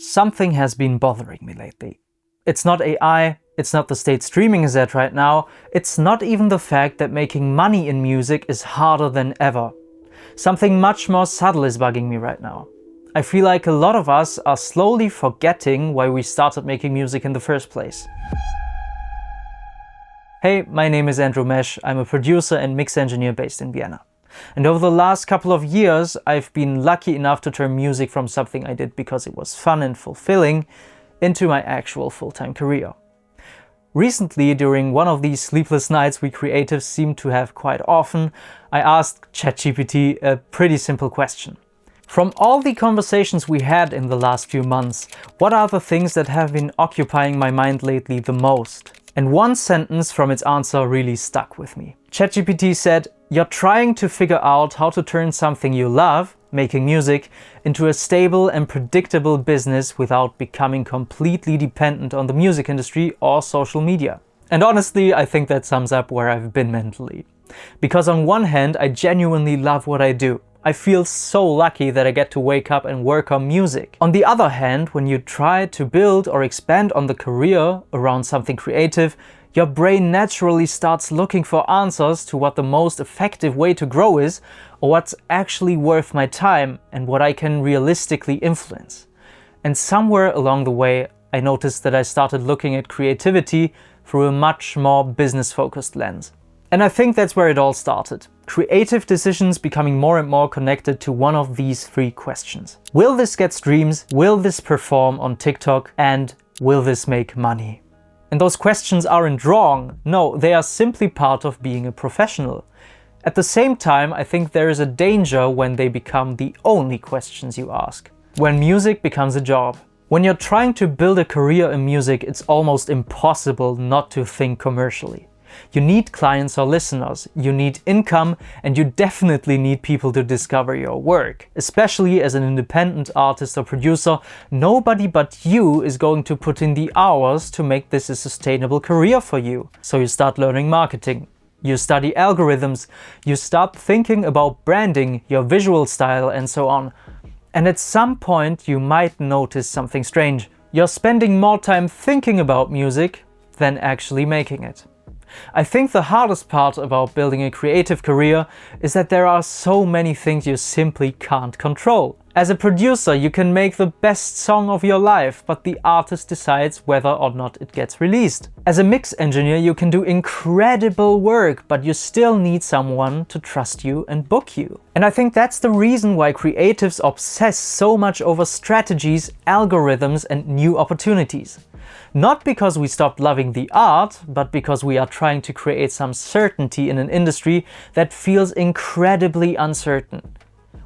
Something has been bothering me lately. It's not AI, it's not the state streaming is at right now, it's not even the fact that making money in music is harder than ever. Something much more subtle is bugging me right now. I feel like a lot of us are slowly forgetting why we started making music in the first place. Hey, my name is Andrew Mesh, I'm a producer and mix engineer based in Vienna. And over the last couple of years, I've been lucky enough to turn music from something I did because it was fun and fulfilling into my actual full-time career. Recently, during one of these sleepless nights we creatives seem to have quite often, I asked ChatGPT a pretty simple question. From all the conversations we had in the last few months, what are the things that have been occupying my mind lately the most? And one sentence from its answer really stuck with me. ChatGPT said, "You're trying to figure out how to turn something you love, making music, into a stable and predictable business without becoming completely dependent on the music industry or social media." And honestly, I think that sums up where I've been mentally. Because on one hand, I genuinely love what I do. I feel so lucky that I get to wake up and work on music. On the other hand, when you try to build or expand on the career around something creative, your brain naturally starts looking for answers to what the most effective way to grow is, or what's actually worth my time and what I can realistically influence. And somewhere along the way, I noticed that I started looking at creativity through a much more business-focused lens. And I think that's where it all started. Creative decisions becoming more and more connected to one of these three questions. Will this get streams? Will this perform on TikTok? And will this make money? And those questions aren't wrong. No, they are simply part of being a professional. At the same time, I think there is a danger when they become the only questions you ask. When music becomes a job. When you're trying to build a career in music, it's almost impossible not to think commercially. You need clients or listeners, you need income, and you definitely need people to discover your work. Especially as an independent artist or producer, nobody but you is going to put in the hours to make this a sustainable career for you. So you start learning marketing, you study algorithms, you start thinking about branding, your visual style, and so on. And at some point you might notice something strange. You're spending more time thinking about music than actually making it. I think the hardest part about building a creative career is that there are so many things you simply can't control. As a producer, you can make the best song of your life, but the artist decides whether or not it gets released. As a mix engineer, you can do incredible work, but you still need someone to trust you and book you. And I think that's the reason why creatives obsess so much over strategies, algorithms, and new opportunities. Not because we stopped loving the art, but because we are trying to create some certainty in an industry that feels incredibly uncertain.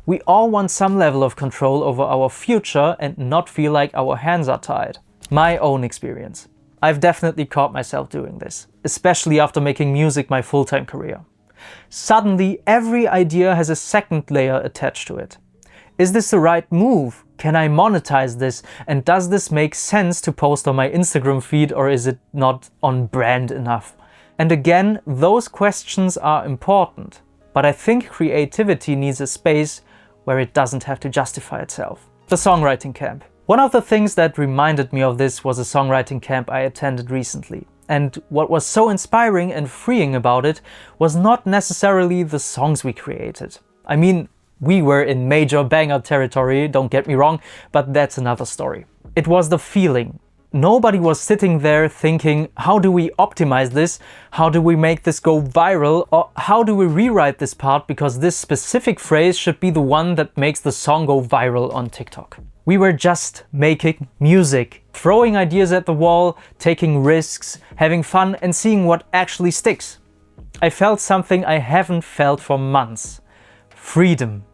We all want some level of control over our future and not feel like our hands are tied. My own experience. I've definitely caught myself doing this, especially after making music my full-time career. Suddenly, every idea has a second layer attached to it. Is this the right move? Can I monetize this? And does this make sense to post on my Instagram feed, or is it not on brand enough? And again, those questions are important, but I think creativity needs a space where it doesn't have to justify itself. The songwriting camp. One of the things that reminded me of this was a songwriting camp I attended recently. And what was so inspiring and freeing about it was not necessarily the songs we created. I mean, we were in major banger territory, don't get me wrong, but that's another story. It was the feeling. Nobody was sitting there thinking, how do we optimize this? How do we make this go viral? Or how do we rewrite this part because this specific phrase should be the one that makes the song go viral on TikTok? We were just making music, throwing ideas at the wall, taking risks, having fun and seeing what actually sticks. I felt something I haven't felt for months. Freedom.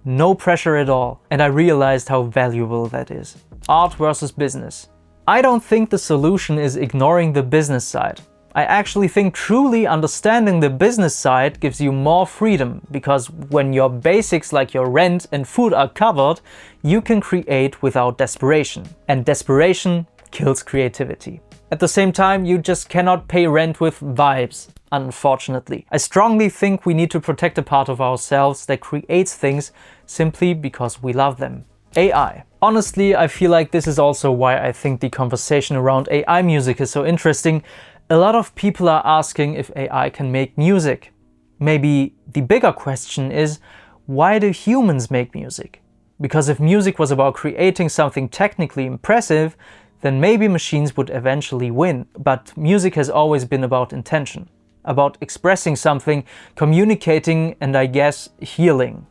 No pressure at all, and I realized how valuable that is. Art versus business. I don't think the solution is ignoring the business side. I actually think truly understanding the business side gives you more freedom, because when your basics like your rent and food are covered, you can create without desperation. And desperation kills creativity. At the same time, you just cannot pay rent with vibes, unfortunately. I strongly think we need to protect a part of ourselves that creates things simply because we love them. AI. Honestly, I feel like this is also why I think the conversation around AI music is so interesting. A lot of people are asking if AI can make music. Maybe the bigger question is, why do humans make music? Because if music was about creating something technically impressive, then maybe machines would eventually win. But music has always been about intention, about expressing something, communicating, and I guess healing.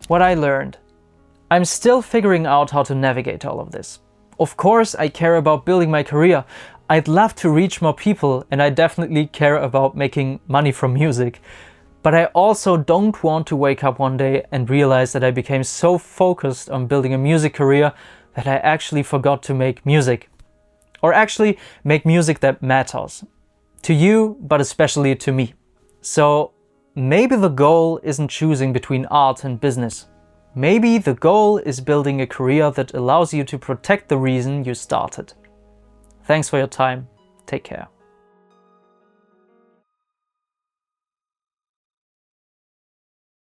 What I learned. I'm still figuring out how to navigate all of this. Of course, I care about building my career. I'd love to reach more people, and I definitely care about making money from music. But I also don't want to wake up one day and realize that I became so focused on building a music career that I actually forgot to make music. Or actually make music that matters. To you, but especially to me. So maybe the goal isn't choosing between art and business. Maybe the goal is building a career that allows you to protect the reason you started. Thanks for your time. Take care.